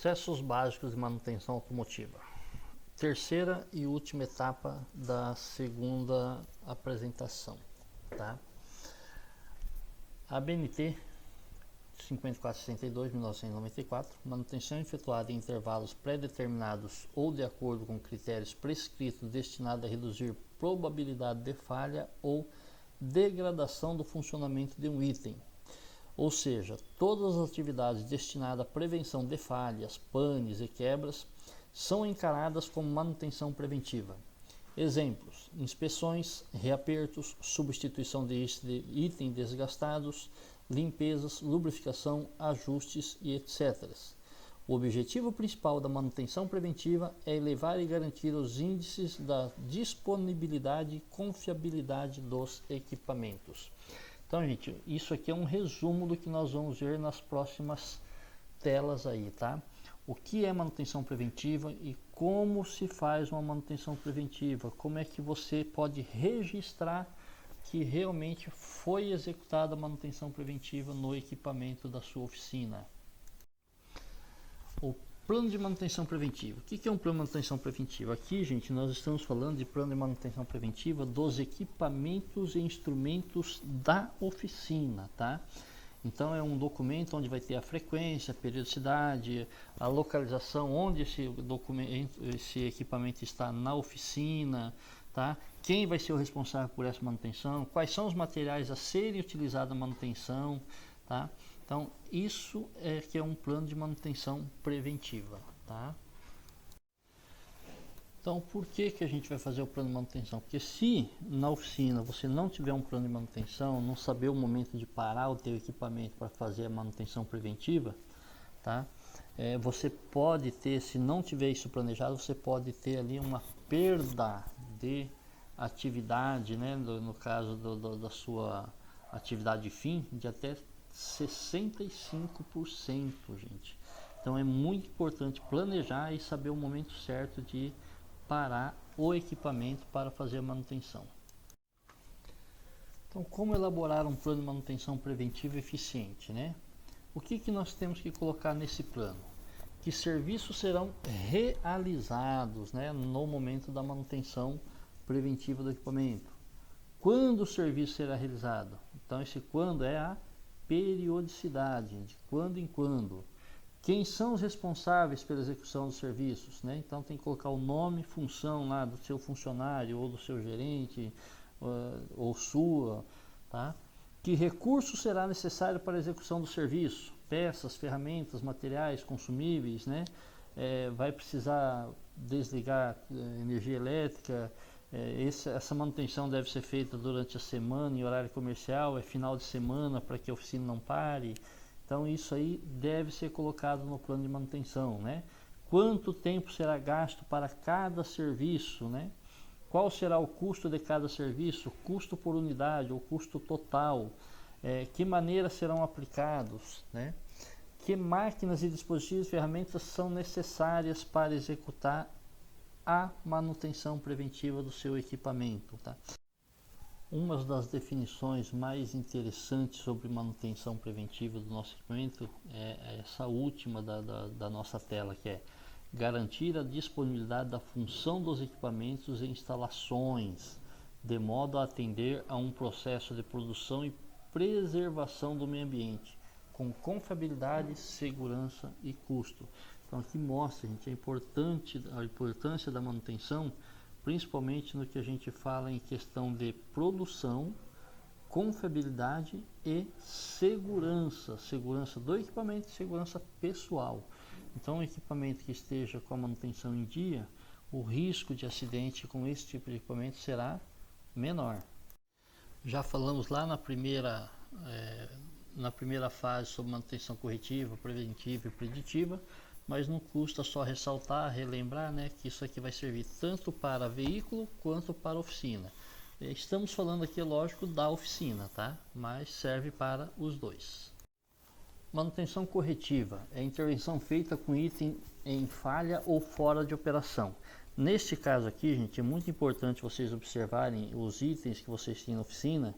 Processos básicos de manutenção automotiva. Terceira e última etapa da segunda apresentação, tá? A ABNT 5462/1994, manutenção efetuada em intervalos pré-determinados ou de acordo com critérios prescritos destinados a reduzir probabilidade de falha ou degradação do funcionamento de um item. Ou seja, todas as atividades destinadas à prevenção de falhas, panes e quebras são encaradas como manutenção preventiva. Exemplos: inspeções, reapertos, substituição de itens desgastados, limpezas, lubrificação, ajustes e etc. O objetivo principal da manutenção preventiva é elevar e garantir os índices da disponibilidade e confiabilidade dos equipamentos. Então, gente, isso aqui é um resumo do que nós vamos ver nas próximas telas aí, tá? O que é manutenção preventiva e como se faz uma manutenção preventiva, como é que você pode registrar que realmente foi executada a manutenção preventiva no equipamento da sua oficina. O plano de manutenção preventiva. O que é um plano de manutenção preventiva? Aqui, gente, nós estamos falando de plano de manutenção preventiva dos equipamentos e instrumentos da oficina, tá? Então é um documento onde vai ter a frequência, a periodicidade, a localização, onde esse equipamento está na oficina, tá? Quem vai ser o responsável por essa manutenção, quais são os materiais a serem utilizados na manutenção, tá? Então isso é que é um plano de manutenção preventiva, tá? Então, por que a gente vai fazer o plano de manutenção? Porque se na oficina você não tiver um plano de manutenção, não saber o momento de parar o teu equipamento para fazer a manutenção preventiva, tá? Você pode ter, se não tiver isso planejado, você pode ter ali uma perda de atividade, né? No caso da sua atividade fim, de até 65%, gente. Então é muito importante planejar e saber o momento certo de parar o equipamento para fazer a manutenção. Então, como elaborar um plano de manutenção preventiva eficiente, né? O que nós temos que colocar nesse plano? Que serviços serão realizados, né, no momento da manutenção preventiva do equipamento? Quando o serviço será realizado? Então, esse quando é a periodicidade, de quando em quando. Quem são os responsáveis pela execução dos serviços, né? Então tem que colocar o nome, função lá do seu funcionário ou do seu gerente ou sua, tá? Que recurso será necessário para a execução do serviço? Peças, ferramentas, materiais, consumíveis, né? Vai precisar desligar energia elétrica. Essa manutenção deve ser feita durante a semana em horário comercial, é final de semana para que a oficina não pare. Então isso aí deve ser colocado no plano de manutenção, né? Quanto tempo será gasto para cada serviço, né? Qual será o custo de cada serviço, custo por unidade ou custo total? Que maneira serão aplicados, né? Que máquinas e dispositivos e ferramentas são necessárias para executar a manutenção preventiva do seu equipamento, tá? Uma das definições mais interessantes sobre manutenção preventiva do nosso equipamento é essa última da nossa tela, que é garantir a disponibilidade da função dos equipamentos e instalações, de modo a atender a um processo de produção e preservação do meio ambiente, com confiabilidade, segurança e custo. Então aqui mostra, gente, a importância da manutenção, principalmente no que a gente fala em questão de produção, confiabilidade e segurança do equipamento e segurança pessoal. Então, um equipamento que esteja com a manutenção em dia, o risco de acidente com esse tipo de equipamento será menor. Já falamos lá na primeira fase sobre manutenção corretiva, preventiva e preditiva, mas não custa só ressaltar, relembrar, né, que isso aqui vai servir tanto para veículo quanto para oficina. Estamos falando aqui, lógico, da oficina, tá? Mas serve para os dois. Manutenção corretiva é a intervenção feita com item em falha ou fora de operação. Neste caso aqui, gente, é muito importante vocês observarem os itens que vocês têm na oficina,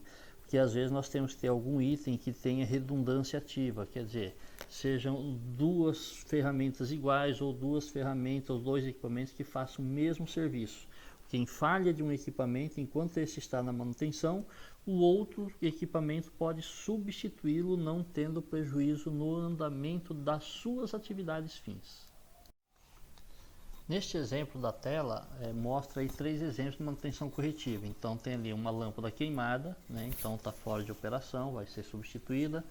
porque às vezes nós temos que ter algum item que tenha redundância ativa, quer dizer, sejam duas ferramentas iguais ou duas ferramentas ou dois equipamentos que façam o mesmo serviço. Quem falha de um equipamento enquanto esse está na manutenção, o outro equipamento pode substituí-lo, não tendo prejuízo no andamento das suas atividades fins. Neste exemplo da tela, mostra aí 3 exemplos de manutenção corretiva. Então tem ali uma lâmpada queimada, né? Então está fora de operação, vai ser substituída.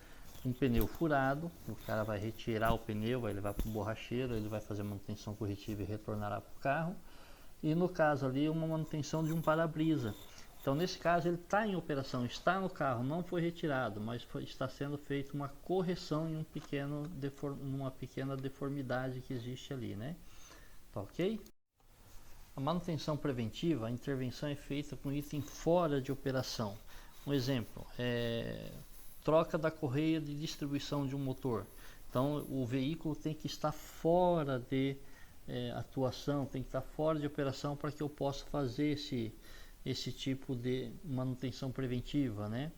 Um pneu furado, o cara vai retirar o pneu, vai levar para o borracheiro, ele vai fazer a manutenção corretiva e retornará para o carro. E no caso ali, uma manutenção de um para-brisa. Então nesse caso ele está em operação, está no carro, não foi retirado, mas está sendo feita uma correção em uma pequena deformidade que existe ali, né? Tá ok? A manutenção preventiva, a intervenção é feita com item fora de operação. Um exemplo, troca da correia de distribuição de um motor. Então o veículo tem que estar fora de atuação, tem que estar fora de operação para que eu possa fazer esse tipo de manutenção preventiva, né?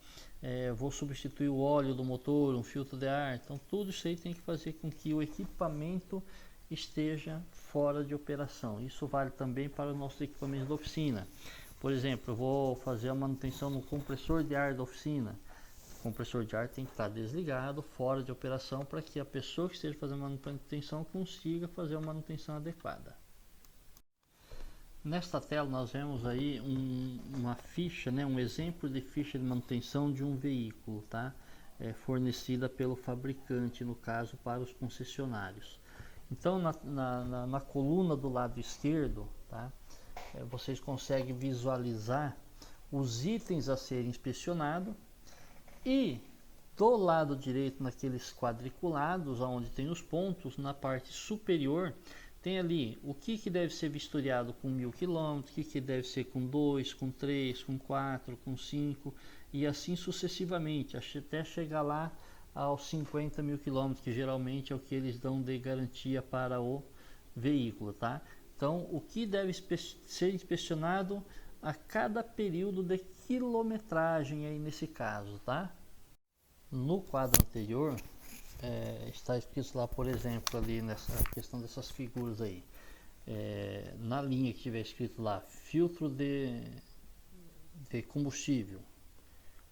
Vou substituir o óleo do motor, um filtro de ar, então tudo isso aí tem que fazer com que o equipamento esteja fora de operação. Isso vale também para os nossos equipamentos da oficina. Por exemplo, eu vou fazer a manutenção no compressor de ar da oficina. O compressor de ar tem que estar desligado, fora de operação, para que a pessoa que esteja fazendo a manutenção consiga fazer uma manutenção adequada. Nesta tela nós vemos aí uma ficha, né, um exemplo de ficha de manutenção de um veículo, tá? Fornecida pelo fabricante, no caso para os concessionários. Então na coluna do lado esquerdo, tá, vocês conseguem visualizar os itens a serem inspecionados, e do lado direito, naqueles quadriculados onde tem os pontos, na parte superior tem ali o que deve ser vistoriado com 1000 km, o que deve ser com 2, com 3, com 4, com 5 e assim sucessivamente, até chegar lá aos 50 mil km, que geralmente é o que eles dão de garantia para o veículo, tá? Então, o que deve ser inspecionado a cada período de quilometragem aí nesse caso, tá? No quadro anterior, está escrito lá, por exemplo, ali nessa questão dessas figuras aí, na linha que tiver escrito lá, filtro de combustível,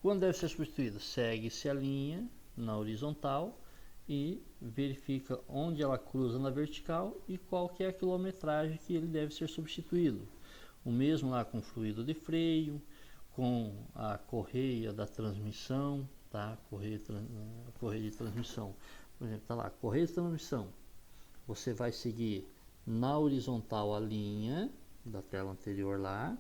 quando deve ser substituído? Segue-se a linha na horizontal e verifica onde ela cruza na vertical e qual que é a quilometragem que ele deve ser substituído. O mesmo lá com fluido de freio, com a correia da transmissão, tá? Correia de transmissão, por exemplo, tá lá, correia de transmissão. Você vai seguir na horizontal a linha da tela anterior lá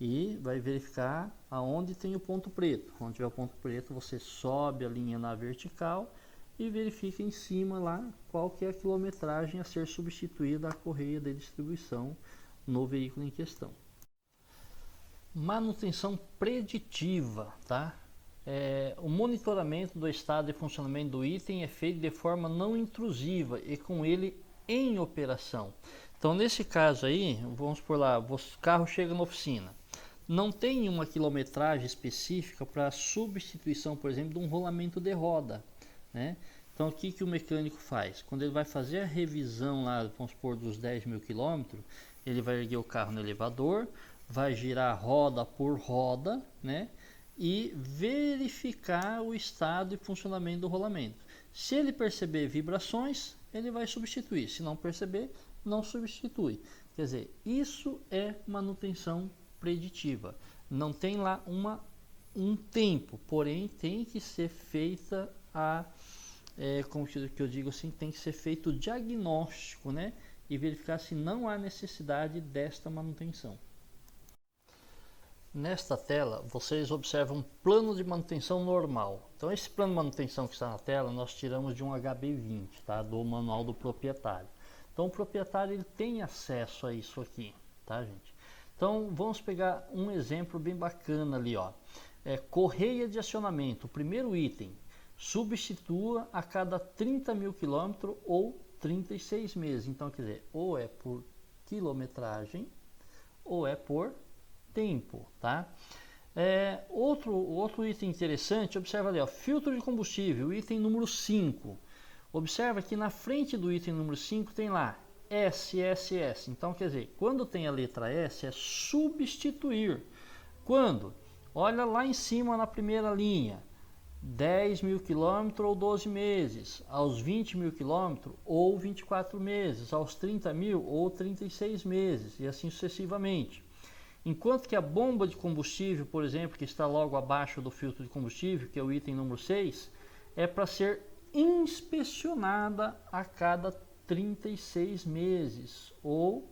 e vai verificar aonde tem o ponto preto. Onde tiver o ponto preto, você sobe a linha na vertical e verifica em cima lá qual que é a quilometragem a ser substituída à correia de distribuição no veículo em questão. Manutenção preditiva, tá? O monitoramento do estado de funcionamento do item é feito de forma não intrusiva e com ele em operação. Então nesse caso aí, vamos por lá, o carro chega na oficina, não tem uma quilometragem específica para substituição, por exemplo, de um rolamento de roda, né? Então o que o mecânico faz? Quando ele vai fazer a revisão lá, vamos supor, dos 10 mil quilômetros, ele vai erguer o carro no elevador, vai girar roda por roda, né? E verificar o estado e funcionamento do rolamento. Se ele perceber vibrações, ele vai substituir. Se não perceber, não substitui. Quer dizer, isso é manutenção preditiva. Não tem lá um tempo, porém tem que ser feita como que eu digo assim, tem que ser feito o diagnóstico, né? E verificar se não há necessidade desta manutenção. Nesta tela, vocês observam um plano de manutenção normal. Então, esse plano de manutenção que está na tela, nós tiramos de um HB20, tá? Do manual do proprietário. Então, o proprietário ele tem acesso a isso aqui, tá, gente? Então, vamos pegar um exemplo bem bacana ali, ó. Correia de acionamento, o primeiro item. Substitua a cada 30 mil quilômetros ou 36 meses. Então, quer dizer, ou é por quilometragem ou é por tempo, tá? Outro item interessante, observa ali, ó, filtro de combustível, item número 5. Observa que na frente do item número 5 tem lá SSS. Então, quer dizer, quando tem a letra S é substituir. Quando? Olha lá em cima na primeira linha. 10.000 km ou 12 meses, aos 20.000 km ou 24 meses, aos 30.000 ou 36 meses e assim sucessivamente. Enquanto que a bomba de combustível, por exemplo, que está logo abaixo do filtro de combustível, que é o item número 6, é para ser inspecionada a cada 36 meses ou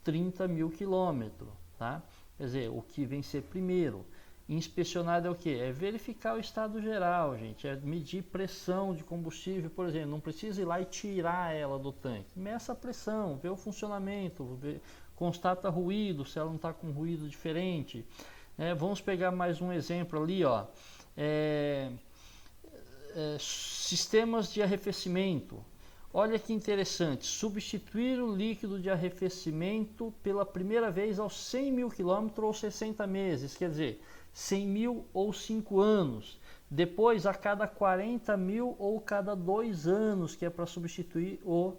30.000 km, tá? Quer dizer, o que vem ser primeiro. Inspecionado é o que? É verificar o estado geral, gente. É medir pressão de combustível, por exemplo. Não precisa ir lá e tirar ela do tanque. Meça a pressão, vê o funcionamento, constata ruído, se ela não está com ruído diferente. Vamos pegar mais um exemplo ali, ó. Sistemas de arrefecimento. Olha que interessante, substituir o líquido de arrefecimento pela primeira vez aos 100.000 km ou 60 meses, quer dizer, 100.000 ou 5 anos. Depois, a cada 40.000 ou cada 2 anos, que é para substituir o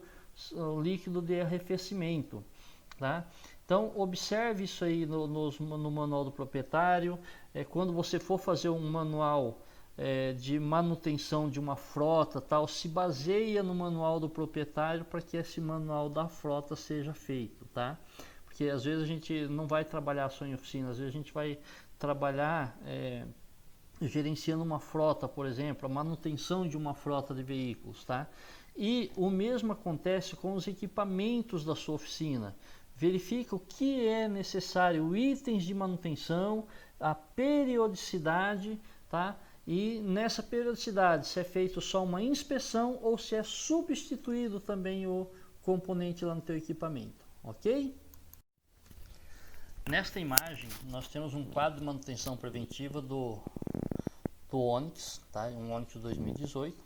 líquido de arrefecimento. Tá? Então, observe isso aí no manual do proprietário. Quando você for fazer um manual de manutenção de uma frota, tal, se baseia no manual do proprietário para que esse manual da frota seja feito, tá? Porque às vezes a gente não vai trabalhar só em oficina, às vezes a gente vai trabalhar gerenciando uma frota, por exemplo, a manutenção de uma frota de veículos, tá? E o mesmo acontece com os equipamentos da sua oficina. Verifica o que é necessário, itens de manutenção, a periodicidade, tá? E nessa periodicidade, se é feito só uma inspeção ou se é substituído também o componente lá no teu equipamento, ok? Nesta imagem, nós temos um quadro de manutenção preventiva do Onix, tá? Um Onix 2018,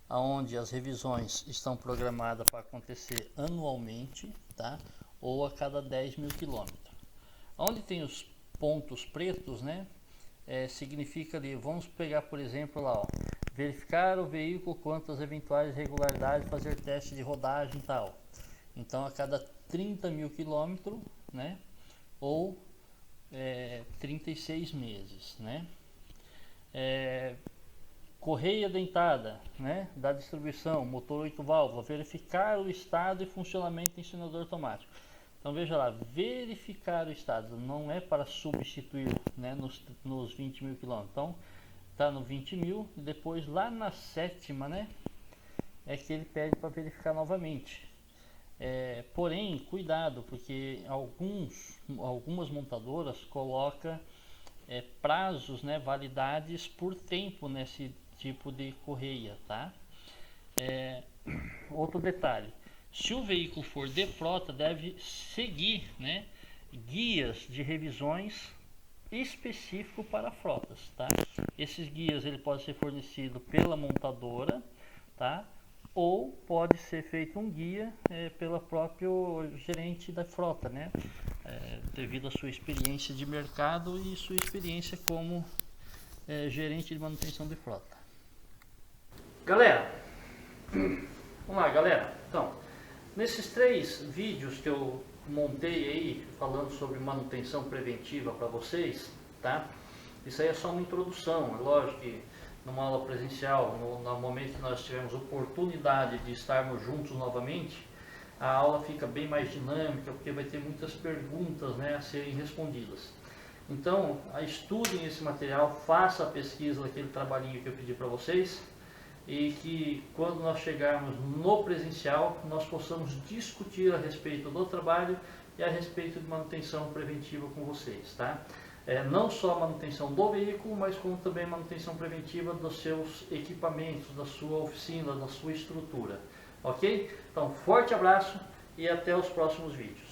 onde as revisões estão programadas para acontecer anualmente, tá? Ou a cada 10.000 km. Onde tem os pontos pretos, né? Significa ali, vamos pegar por exemplo lá, ó, verificar o veículo quanto às eventuais irregularidades, fazer teste de rodagem e tal. Então a cada 30.000 km, né? Ou 36 meses, né? Correia dentada, né? Da distribuição, motor 8 válvulas, verificar o estado e funcionamento do encenador automático. Então veja lá, verificar o estado não é para substituir, né, nos 20.000 km. Então está no 20.000 e depois lá na sétima, né, é que ele pede para verificar novamente. Porém, cuidado, porque algumas montadoras colocam prazos, né, validades por tempo nesse tipo de correia, tá? Outro detalhe. Se o veículo for de frota, deve seguir, né, guias de revisões específico para frotas, tá? Esses guias ele pode ser fornecido pela montadora, tá? Ou pode ser feito um guia pelo próprio gerente da frota, né? Devido à sua experiência de mercado e sua experiência como gerente de manutenção de frota. Galera, vamos lá, galera. Então, nesses 3 vídeos que eu montei aí, falando sobre manutenção preventiva para vocês, tá? Isso aí é só uma introdução. É lógico que numa aula presencial, no momento que nós tivermos oportunidade de estarmos juntos novamente, a aula fica bem mais dinâmica, porque vai ter muitas perguntas, né, a serem respondidas. Então, estudem esse material, faça a pesquisa daquele trabalhinho que eu pedi para vocês, e que quando nós chegarmos no presencial, nós possamos discutir a respeito do trabalho e a respeito de manutenção preventiva com vocês, tá? Não só a manutenção do veículo, mas como também manutenção preventiva dos seus equipamentos, da sua oficina, da sua estrutura, ok? Então, forte abraço e até os próximos vídeos.